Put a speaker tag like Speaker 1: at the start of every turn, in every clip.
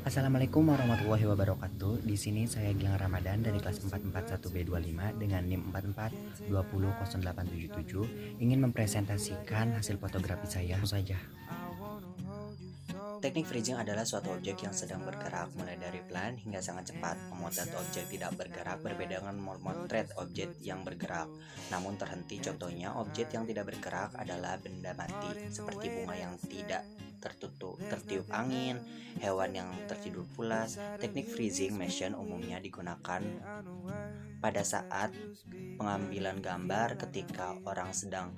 Speaker 1: Assalamualaikum warahmatullahi wabarakatuh. Di sini saya Gilang Ramadan dari kelas 441B25 dengan NIM 44200877 ingin mempresentasikan hasil fotografi saya saja. Teknik freezing adalah suatu objek yang sedang bergerak mulai dari pelan hingga sangat cepat. Memotret objek tidak bergerak berbeda dengan memotret objek yang bergerak namun terhenti. Contohnya, objek yang tidak bergerak adalah benda mati seperti bunga yang tidak tertiup angin, hewan yang tertidur pulas. Teknik freezing motion umumnya digunakan pada saat pengambilan gambar ketika orang sedang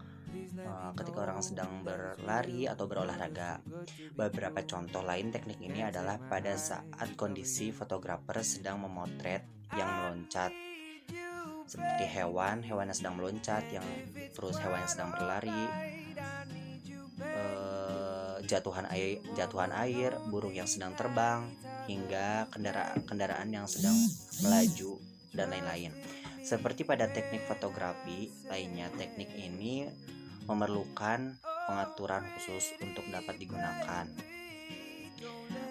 Speaker 1: berlari atau berolahraga. Beberapa contoh lain teknik ini adalah pada saat kondisi fotografer sedang memotret yang meloncat, seperti hewan yang sedang meloncat, hewan yang sedang berlari, jatuhan air, burung yang sedang terbang, hingga kendaraan yang sedang melaju dan lain-lain. Seperti pada teknik fotografi lainnya, teknik ini memerlukan pengaturan khusus untuk dapat digunakan.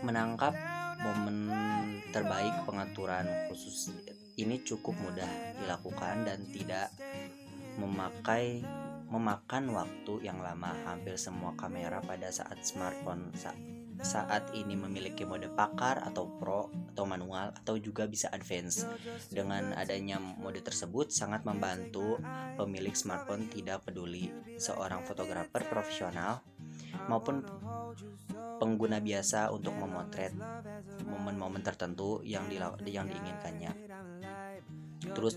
Speaker 1: Menangkap momen terbaik pengaturan khusus ini cukup mudah dilakukan dan tidak memakan waktu yang lama. Hampir semua kamera pada smartphone saat ini memiliki mode pakar atau pro atau manual atau juga bisa advance. Dengan adanya mode tersebut sangat membantu pemilik smartphone, tidak peduli seorang fotografer profesional maupun pengguna biasa, untuk memotret momen-momen tertentu yang diinginkannya. Terus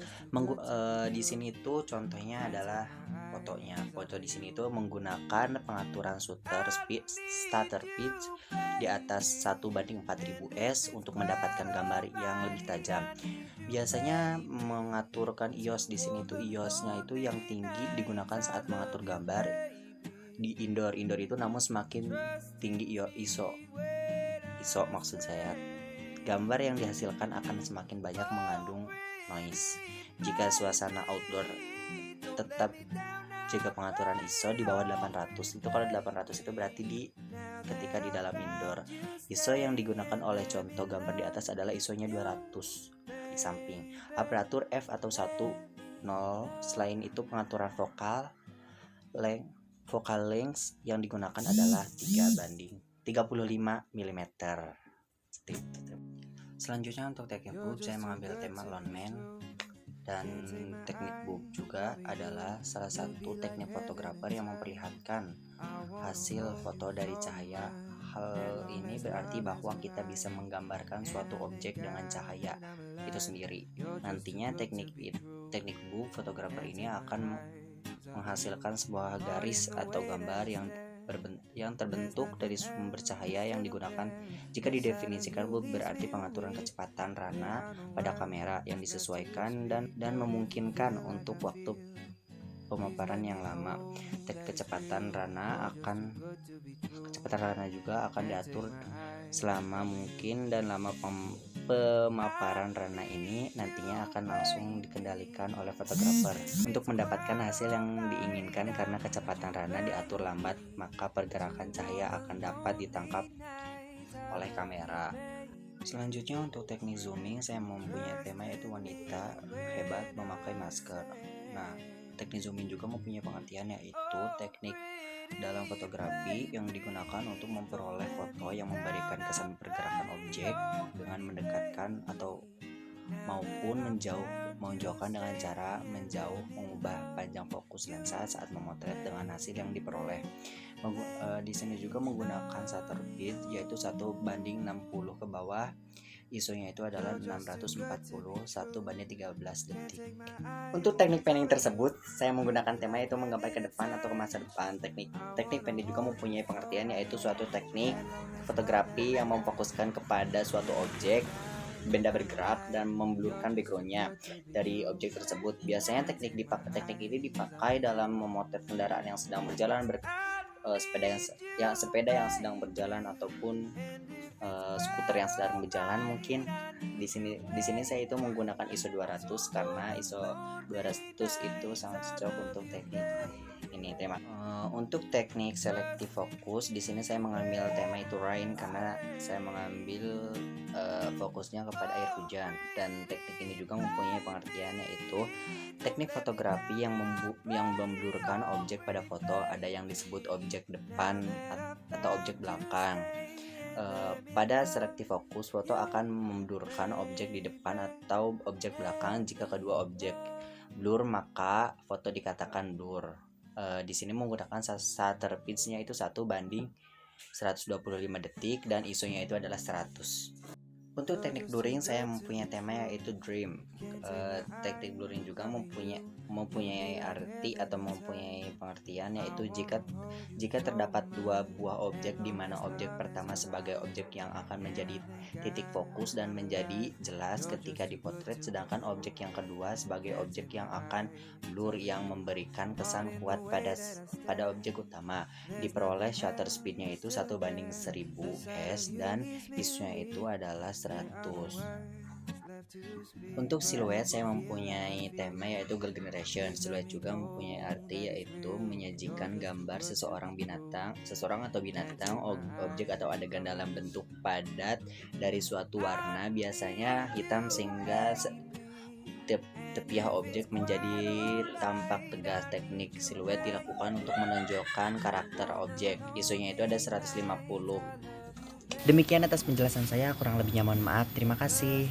Speaker 1: di sini tuh contohnya adalah fotonya. Foto di sini tuh menggunakan pengaturan shutter speed di atas 1:4000s untuk mendapatkan gambar yang lebih tajam. Biasanya mengaturkan EOS di sini tuh EOS-nya itu yang tinggi digunakan saat mengatur gambar di indoor itu, namun semakin tinggi ISO maksud saya, gambar yang dihasilkan akan semakin banyak mengandung noise. Jika suasana outdoor tetap jaga pengaturan ISO di bawah 800. Itu kalau 800 itu berarti ketika di dalam indoor. ISO yang digunakan oleh contoh gambar di atas adalah ISO-nya 200 di samping. Aparatur f atau 1.0. Selain itu pengaturan focal length yang digunakan adalah 3:35 mm. Selanjutnya untuk teknik boob, saya mengambil tema lone man, dan teknik boob juga adalah salah satu teknik fotografer yang memperlihatkan hasil foto dari cahaya. Hal ini berarti bahwa kita bisa menggambarkan suatu objek dengan cahaya itu sendiri. Nantinya teknik boob fotografer ini akan menghasilkan sebuah garis atau gambar yang terbentuk dari sumber cahaya yang digunakan. Jika didefinisikan, boob berarti pengaturan kecepatan rana pada kamera yang disesuaikan dan memungkinkan untuk waktu pemaparan yang lama. Kecepatan rana juga akan diatur selama mungkin, dan lama pemaparan rana ini nantinya akan langsung dikendalikan oleh fotografer untuk mendapatkan hasil yang diinginkan. Karena kecepatan rana diatur lambat, maka pergerakan cahaya akan dapat ditangkap oleh kamera. Selanjutnya untuk teknik zooming, saya mempunyai tema yaitu wanita hebat memakai masker. Nah, teknik zooming juga mempunyai pengertian, yaitu teknik dalam fotografi yang digunakan untuk memperoleh foto yang memberikan kesan pergerakan objek dengan mendekatkan atau maupun menjauhkan dengan cara mengubah panjang fokus lensa saat memotret dengan hasil yang diperoleh. Di sini juga menggunakan shutter speed yaitu 1:60 ke bawah. ISO-nya itu adalah 641/13 detik. Untuk teknik panning tersebut, saya menggunakan tema yaitu menggapai ke depan atau ke masa depan. Teknik panning juga mempunyai pengertian, yaitu suatu teknik fotografi yang memfokuskan kepada suatu objek, benda bergerak, dan memblurkan backgroundnya dari objek tersebut. Biasanya teknik ini dipakai dalam memotret kendaraan yang sedang berjalan, sepeda yang sedang berjalan, ataupun skuter yang sedang berjalan. Mungkin di sini saya itu menggunakan ISO 200 karena ISO 200 itu sangat cocok untuk teknik ini. Untuk teknik selective focus, di sini saya mengambil tema itu rain karena saya mengambil fokusnya kepada air hujan. Dan teknik ini juga mempunyai pengertian, yaitu teknik fotografi yang memblurkan objek pada foto. Ada yang disebut objek depan atau objek belakang. Pada selektif fokus, foto akan memblurkan objek di depan atau objek belakang. Jika kedua objek blur, maka foto dikatakan blur. Di sini menggunakan shutter speed-nya itu 1:125 detik dan ISO-nya itu adalah 100. Untuk teknik blurring saya mempunyai tema yaitu dream. Teknik blurring juga mempunyai arti atau mempunyai pengertian, yaitu jika terdapat dua buah objek di mana objek pertama sebagai objek yang akan menjadi titik fokus dan menjadi jelas ketika dipotret, sedangkan objek yang kedua sebagai objek yang akan blur yang memberikan kesan kuat pada objek utama. Diperoleh shutter speed-nya itu 1:1000 s dan ISO-nya itu adalah 100. Untuk siluet saya mempunyai tema yaitu girl generation. Siluet juga mempunyai arti, yaitu menyajikan gambar seseorang atau binatang, objek atau adegan dalam bentuk padat dari suatu warna, biasanya hitam, sehingga tepiah objek menjadi tampak tegas. Teknik siluet dilakukan untuk menonjolkan karakter objek. ISO-nya itu ada 150.
Speaker 2: Demikian atas penjelasan saya, kurang lebihnya mohon maaf. Terima kasih.